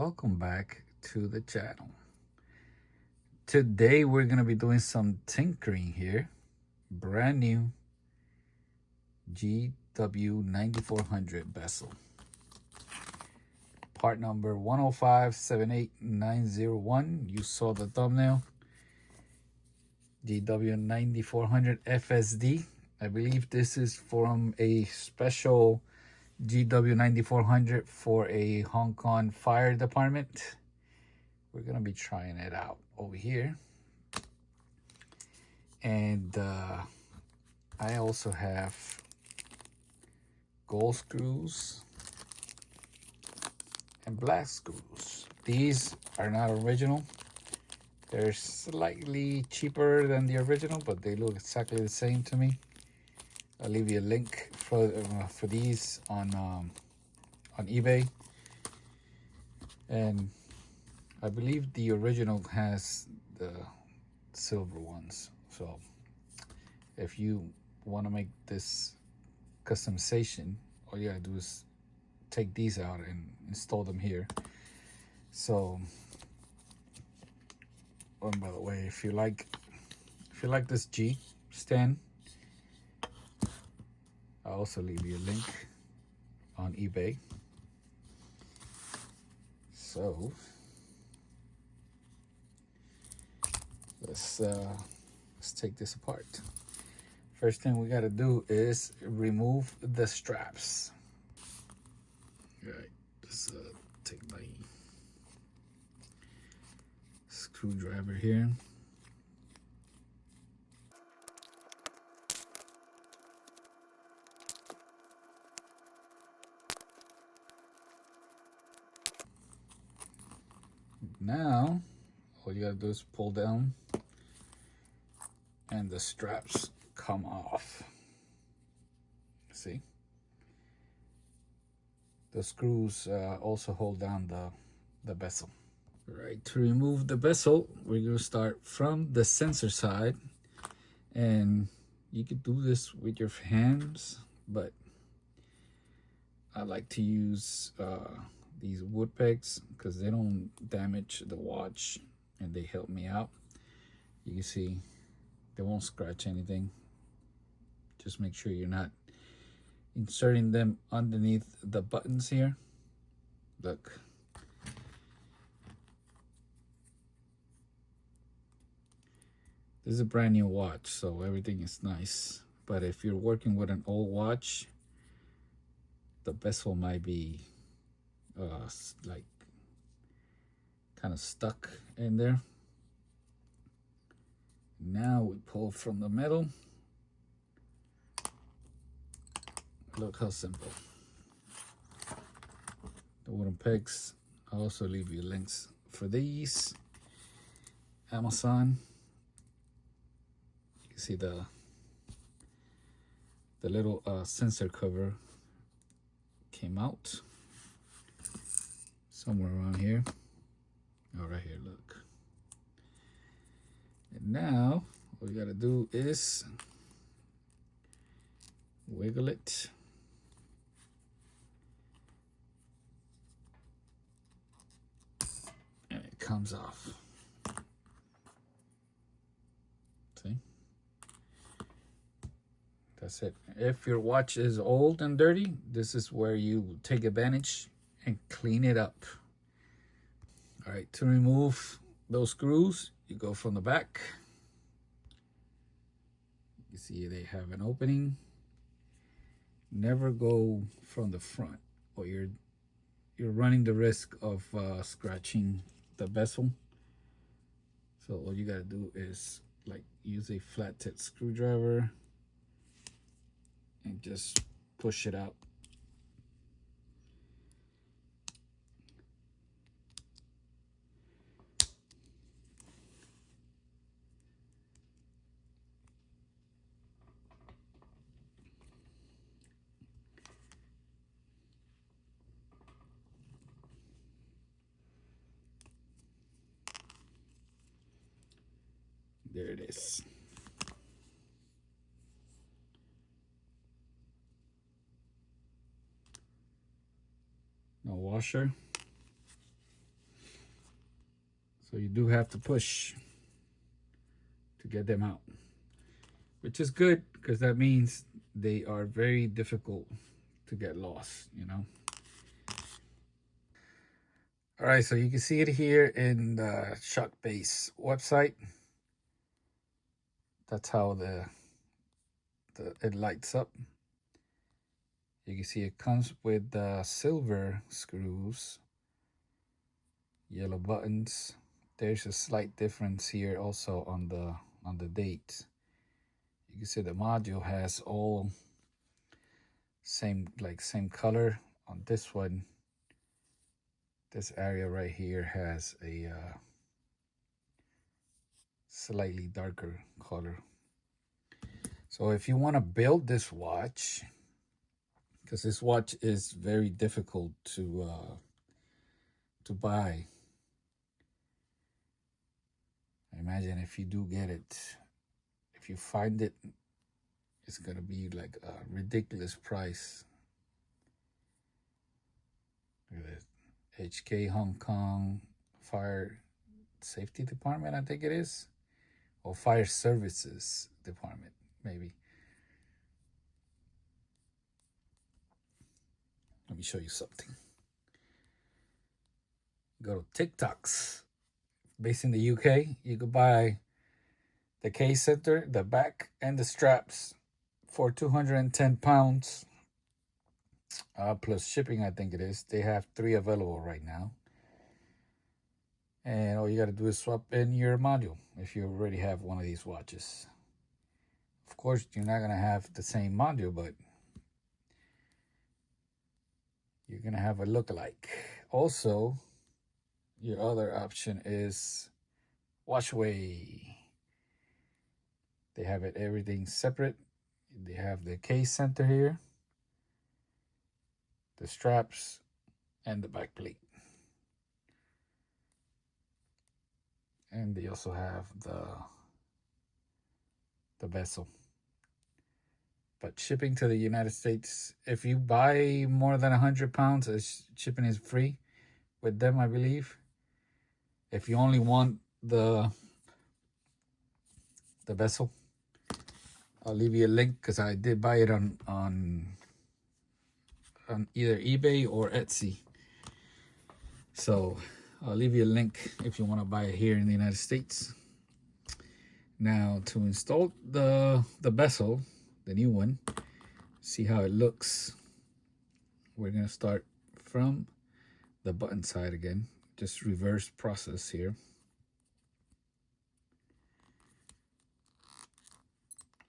welcome back to the channel. Today we're going to be doing some tinkering here. Brand new GW-9400 Bezel. Part number 105-78901. You saw the thumbnail. GW-9400 FSD. I believe this is from a special GW-9400 for a Hong Kong fire department. We're gonna be trying it out over here. And I also have gold screws and black screws. These are not original. They're slightly cheaper than the original, but they look exactly the same to me. I'll leave you a link for these on eBay. And I believe the original has the silver ones. So if you want to make this customization, all you gotta do is take these out and install them here. So, oh, and by the way, if you like this G stand, I'll also leave you a link on eBay. So let's take this apart. First thing we got to do is remove the straps. All right, let's take my screwdriver here. Now, all you gotta do is pull down and the straps come off. See? The screws also hold down the bezel. All right, to remove the bezel, we're gonna start from the sensor side. And you could do this with your hands, but I like to use these wood pegs because they don't damage the watch and they help me out. You can see they won't scratch anything. Just make sure you're not inserting them underneath the buttons here. Look. This is a brand new watch, so everything is nice. But if you're working with an old watch, the bezel might be like kind of stuck in there. Now we pull from the metal. Look how simple. The wooden pegs, I'll also leave you links for these. Amazon. You can see the little sensor cover came out somewhere around here. Oh, right here, look. And now all you gotta do is wiggle it. And it comes off. See? That's it. If your watch is old and dirty, this is where you take advantage and clean it up. All right, to remove those screws, you go from the back. You see they have an opening. Never go from the front, or you're running the risk of scratching the bezel. So all you gotta do is like use a flathead screwdriver and just push it out. There it is. No washer. So you do have to push to get them out, which is good because that means they are very difficult to get lost, you know. All right, so you can see it here in the Shock Base website. That's how it lights up. You can see it comes with silver screws, yellow buttons. There's a slight difference here also on the date. You can see the module has all same color. On this one, this area right here has a slightly darker color. So if you want to build this watch, because this watch is very difficult to buy. Imagine if you do get it, if you find it, it's gonna be like a ridiculous price. Look at this, HK Hong Kong Fire Safety Department, I think it is, or Fire Services Department, maybe. Let me show you something. Go to TikToks. Based in the UK, you could buy the case center, the back, and the straps for 210 pounds. Plus shipping, I think it is. They have 3 available right now. And all you got to do is swap in your module if you already have one of these watches. Of course, you're not going to have the same module, but you're going to have a look-alike. Also, your other option is washaway. They have everything separate. They have the case center here, the straps, and the back plate. And they also have the bezel. But shipping to the United States, if you buy more than 100 pounds, shipping is free with them, I believe. If you only want the bezel, I'll leave you a link because I did buy it on either eBay or Etsy. So I'll leave you a link if you want to buy it here in the United States. Now to install the bezel, the new one, see how it looks. We're gonna start from the button side again. Just reverse process here.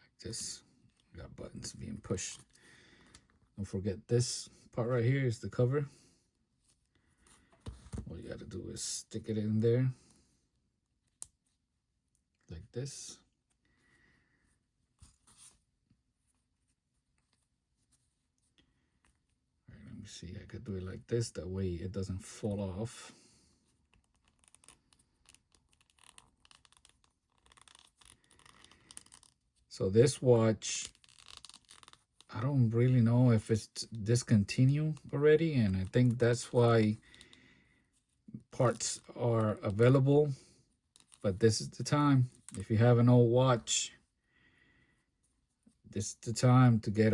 Like this. We got buttons being pushed. Don't forget this part right here is the cover. All you got to do is stick it in there like this. All right, let me see. I could do it like this. That way it doesn't fall off. So this watch, I don't really know if it's discontinued already, and I think that's why parts are available. But this is the time. If you have an old watch, this is the time to get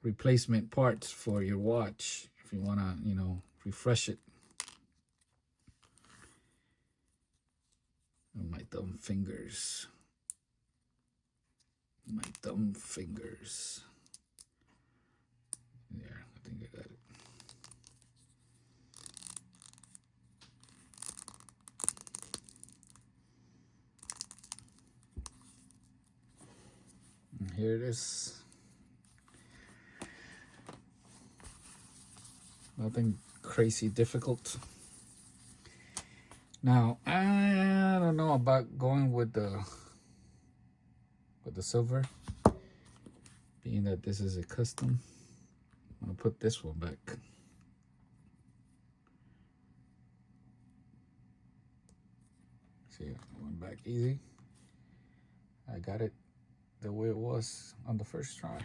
replacement parts for your watch if you want to, you know, refresh it. Oh, my thumb fingers. My thumb fingers. There, I think I got it. And here it is. Nothing crazy difficult. Now, I don't know about going with the silver, being that this is a custom. I'm gonna put this one back. See, it went back easy. I got it the way it was on the first try.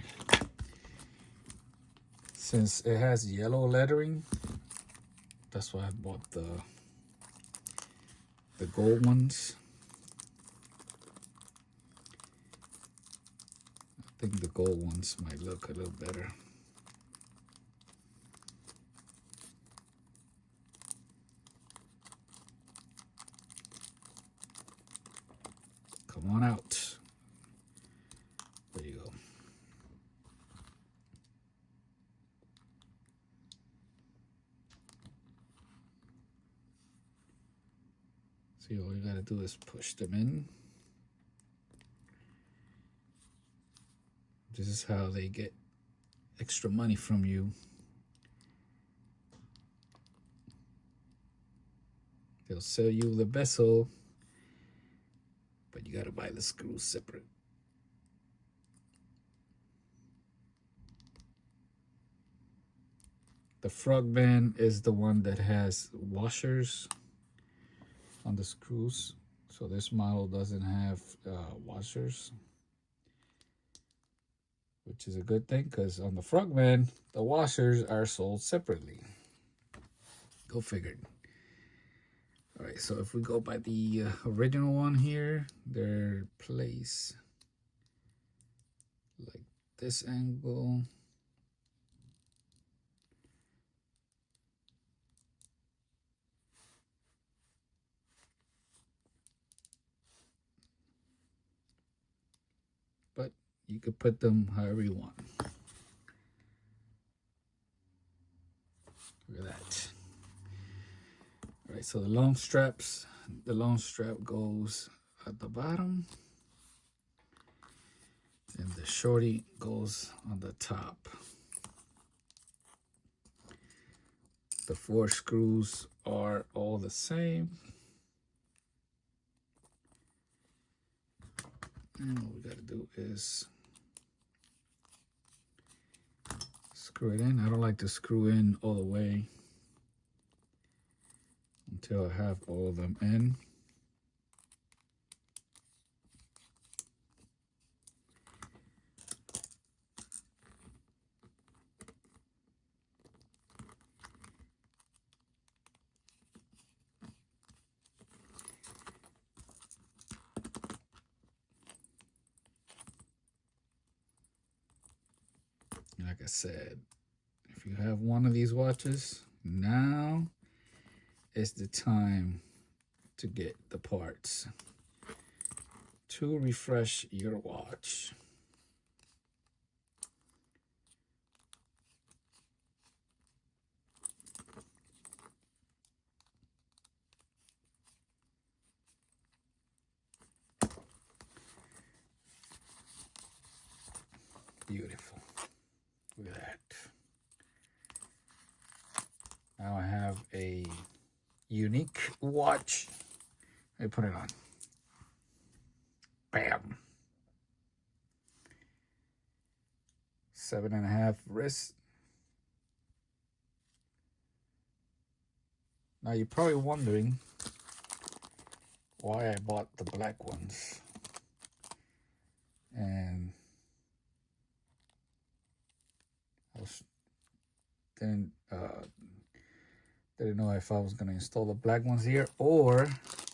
Since it has yellow lettering, that's why I bought the the gold ones. I think the gold ones might look a little better. Come on out. There you go. See, all you gotta do is push them in. This is how they get extra money from you. They'll sell you the bezel, but you gotta buy the screws separate. The Frogman is the one that has washers on the screws. So this model doesn't have washers, which is a good thing because on the Frogman, the washers are sold separately. Go figure. All right, so if we go by the original one here, they're placed like this angle. But you could put them however you want. Look at that. All right, so the long strap goes at the bottom, and the shorty goes on the top. The 4 screws are all the same. And what we gotta do is screw it in. I don't like to screw in all the way until I have all of them in. Like I said, if you have one of these watches, now is the time to get the parts to refresh your watch. Beautiful. Look at that. Now I have a unique watch. Let me put it on. Bam. 7.5 wrists. Now you're probably wondering why I bought the black ones. And I didn't know if I was going to install the black ones here, or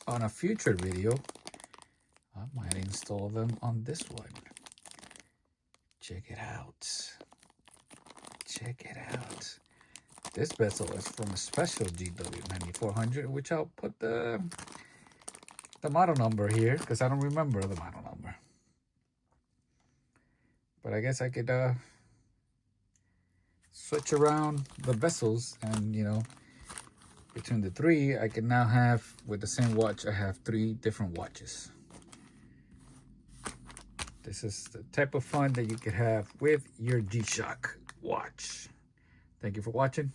on a future video I might install them on this one. Check it out. Check it out. This bezel is from a special GW-9400, which I'll put the model number here because I don't remember the model number. But I guess I could switch around the bezels, and you know, between the 3 I can now have, with the same watch, I have 3 different watches. This is the type of fun that you could have with your G-Shock watch. Thank you for watching.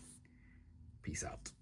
Peace out.